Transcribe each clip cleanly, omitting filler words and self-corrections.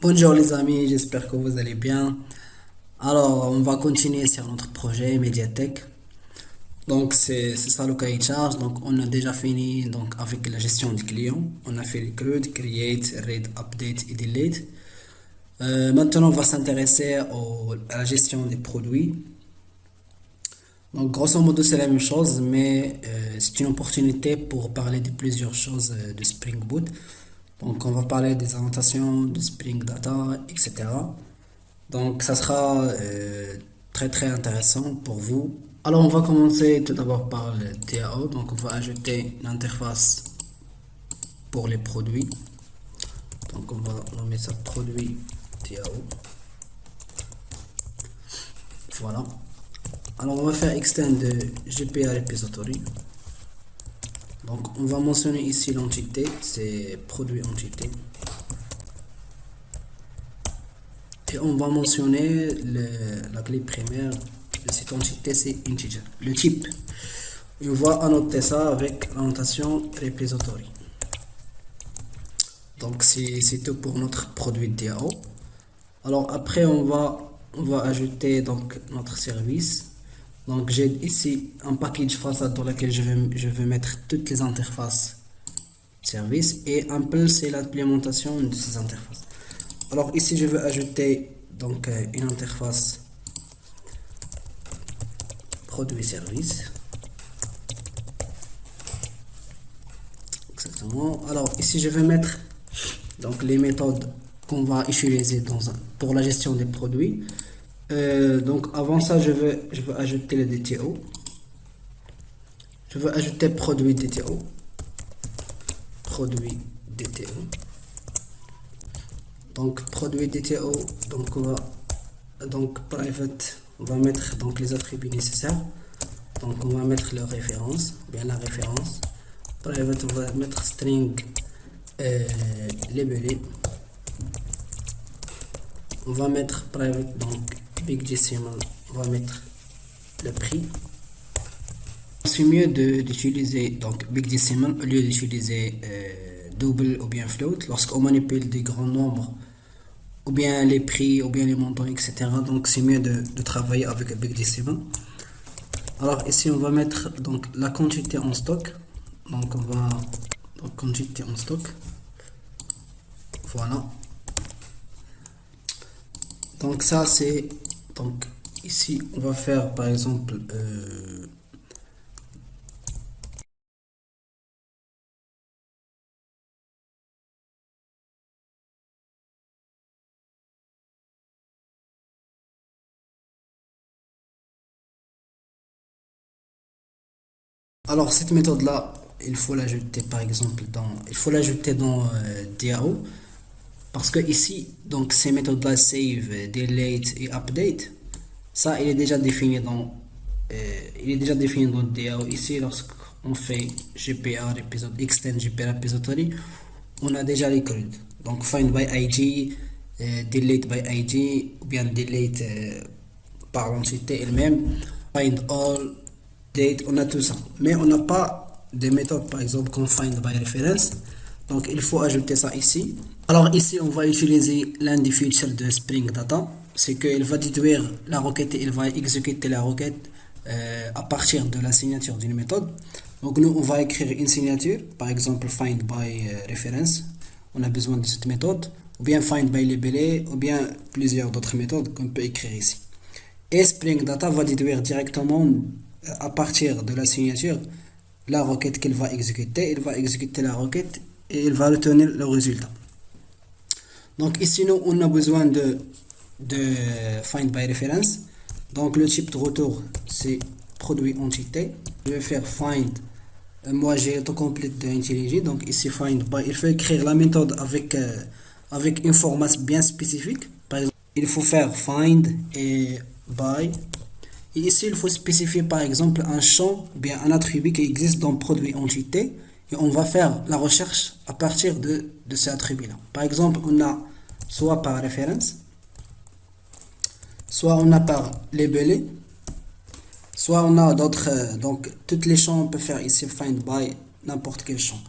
Bonjour les amis, j'espère que vous allez bien. Alors, on va continuer sur notre projet Mediatek. Donc, c'est ça le cahier de charge. Donc, on a déjà fini donc, avec la gestion du client. On a fait le CRUD, Create, Read, Update et Delete. Maintenant, on va s'intéresser à la gestion des produits. Donc, grosso modo, c'est la même chose, mais c'est une opportunité pour parler de plusieurs choses de Spring Boot. Donc, on va parler des annotations, de Spring Data, etc. Donc, ça sera très très intéressant pour vous. Alors, on va commencer tout d'abord par le DAO. Donc, on va ajouter une interface pour les produits. Donc, on va nommer ça produit DAO. Voilà. Alors, on va faire extend de GPA repository. Donc, on va mentionner ici l'entité, c'est produit entité. Et on va mentionner la clé primaire de cette entité, c'est integer. Le type, on va annoter ça avec l'annotation repository. Donc c'est tout pour notre produit DAO. Alors après on va ajouter donc notre service. Donc j'ai ici un package façade dans lequel je vais mettre toutes les interfaces service et Ample c'est l'implémentation de ces interfaces. Alors ici je vais ajouter donc une interface produit service. Exactement. Alors ici je vais mettre donc les méthodes qu'on va utiliser pour la gestion des produits. Donc avant ça je vais ajouter le DTO. Je vais ajouter produit DTO. Produit DTO. Donc produit DTO, donc on va private, on va mettre donc les attributs nécessaires. Donc on va mettre la référence, bien la référence. Private, on va mettre string labelé. On va mettre private, donc big decimal, on va mettre le prix. C'est mieux d'utiliser donc big decimal au lieu d'utiliser double ou bien float lorsqu'on manipule des grands nombres ou bien les prix ou bien les montants, etc. Donc c'est mieux de travailler avec big decimal. Alors ici on va mettre donc la quantité en stock. Donc on va donc quantité en stock. Voilà. Donc ça c'est donc ici on va faire par exemple alors cette méthode là il faut l'ajouter par exemple dans DAO parce que ici donc ces méthodes là save, delete et update, ça il est déjà défini dans DAO. Ici lorsqu'on fait GPR épisode extend GPR repository, on a déjà les codes donc find by ID, delete by ID ou bien delete par l'entité elle-même, find all, date, on a tout ça. Mais on n'a pas des méthodes, par exemple, comme find by reference. Donc, il faut ajouter ça ici. Alors, ici, on va utiliser l'un des features de Spring Data. C'est qu'il va déduire la requête et il va exécuter la requête à partir de la signature d'une méthode. Donc, nous, on va écrire une signature, par exemple, find by reference. On a besoin de cette méthode. Ou bien find by labelé, ou bien plusieurs d'autres méthodes qu'on peut écrire ici. Et Spring Data va déduire directement à partir de la signature la requête qu'il va exécuter. Il va exécuter la requête et il va retenir le résultat. Donc ici nous on a besoin de find by reference. Donc le type de retour c'est produit entité. Je vais faire find. Moi j'ai autocomplete de IntelliJ. Donc ici find by. Il faut écrire la méthode avec une format bien spécifique. Par exemple il faut faire find et by. Et ici, il faut spécifier par exemple un champ, bien un attribut qui existe dans produit entité. Et on va faire la recherche à partir de cet attribut-là. Par exemple, on a soit par référence, soit on a par labelé, soit on a d'autres. Donc, tous les champs, on peut faire ici find by n'importe quel champ.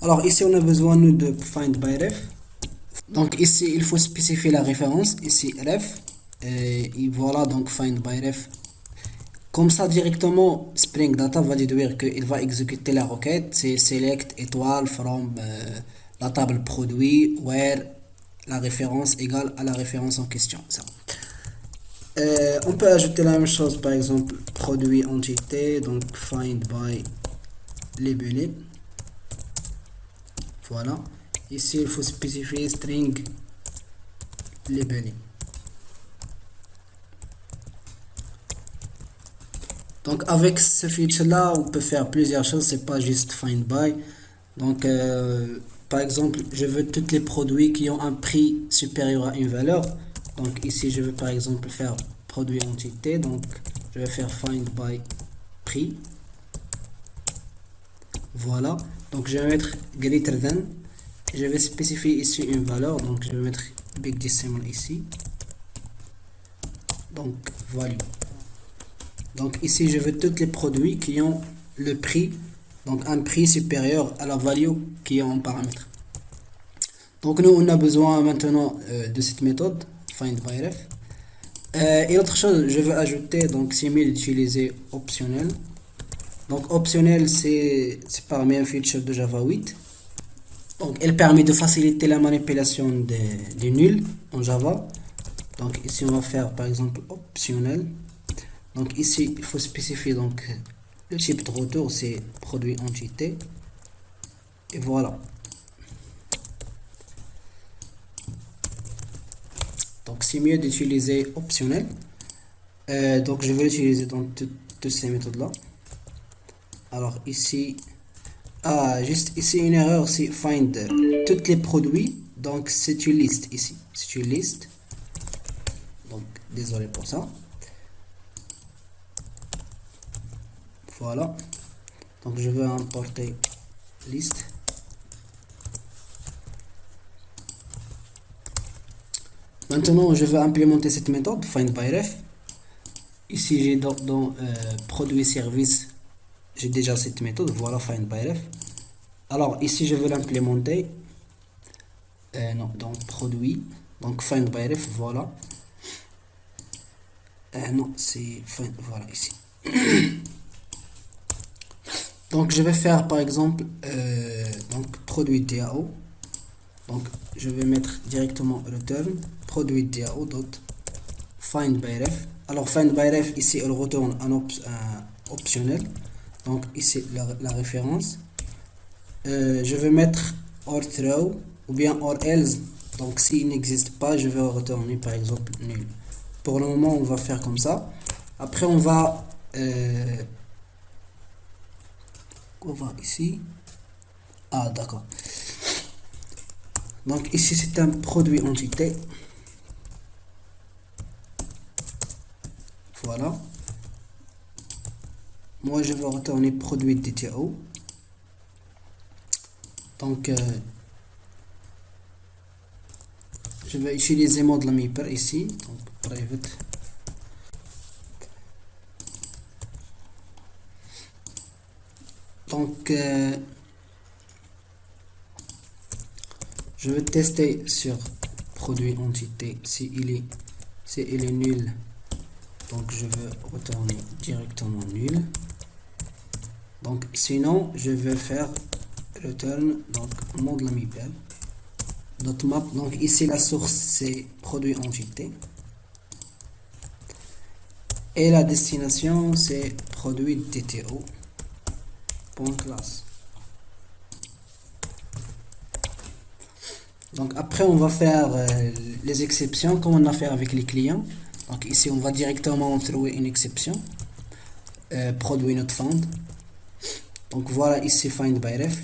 Alors, ici, on a besoin nous de find by ref. Donc ici, il faut spécifier la référence, ici ref, et voilà donc find by ref. Comme ça directement, Spring Data va déduire qu'il va exécuter la requête, c'est select étoile from la table produit where la référence égale à la référence en question. Ça. On peut ajouter la même chose, par exemple produit entité, donc find by labelé. Voilà. Ici, il faut spécifier string labelé. Donc avec ce feature là, on peut faire plusieurs choses, c'est pas juste find by. Donc par exemple, je veux tous les produits qui ont un prix supérieur à une valeur. Donc ici, je veux par exemple faire produit entité, donc je vais faire find by prix. Voilà, donc je vais mettre greater than. Je vais spécifier ici une valeur, donc je vais mettre big decimal ici. Donc value. Donc ici, je veux tous les produits qui ont le prix, donc un prix supérieur à la value qui est en paramètre. Donc nous, on a besoin maintenant de cette méthode, find by ref. Et autre chose, je veux ajouter, donc c'est mieux d'utiliser optionnel. Donc optionnel, c'est parmi un feature de Java 8. Donc elle permet de faciliter la manipulation des nuls en Java. Donc ici, on va faire par exemple optionnel. Donc ici, il faut spécifier donc le type de retour, c'est produit entité. Et voilà. Donc c'est mieux d'utiliser optionnel. Donc je vais utiliser donc toutes ces méthodes là. Alors ici, juste ici une erreur, c'est find tous les produits. Donc c'est une liste ici, c'est une liste. Donc désolé pour ça. Voilà. Donc je vais importer liste. Maintenant, je vais implémenter cette méthode find by ref. Ici, j'ai dans produit service, j'ai déjà cette méthode. Voilà find by ref. Alors ici, je vais l'implémenter. Non, donc produit, donc find by ref. Voilà. Non, c'est find. Voilà ici. Donc je vais faire par exemple donc produit DAO. Donc je vais mettre directement return produit DAO dot find by ref. Alors find by ref ici elle retourne un optionnel. Donc ici la référence. Je vais mettre or throw ou bien or else. Donc s'il n'existe pas, je vais retourner par exemple nul. Pour le moment, on va faire comme ça. Après on va ici. Ah d'accord. Donc ici c'est un produit entité. Voilà. Moi je vais retourner produit DTO. Donc je vais utiliser mode lamper ici. Donc private. Donc je vais tester sur produit entité si il est nul. Donc je vais retourner directement nul. Donc sinon je vais faire return donc mode lamper dot map. Donc ici la source c'est produit entité et la destination c'est produit DTO classe. Donc après on va faire les exceptions comme on a fait avec les clients. Donc ici on va directement trouver une exception, produit not found. Donc voilà ici find by ref.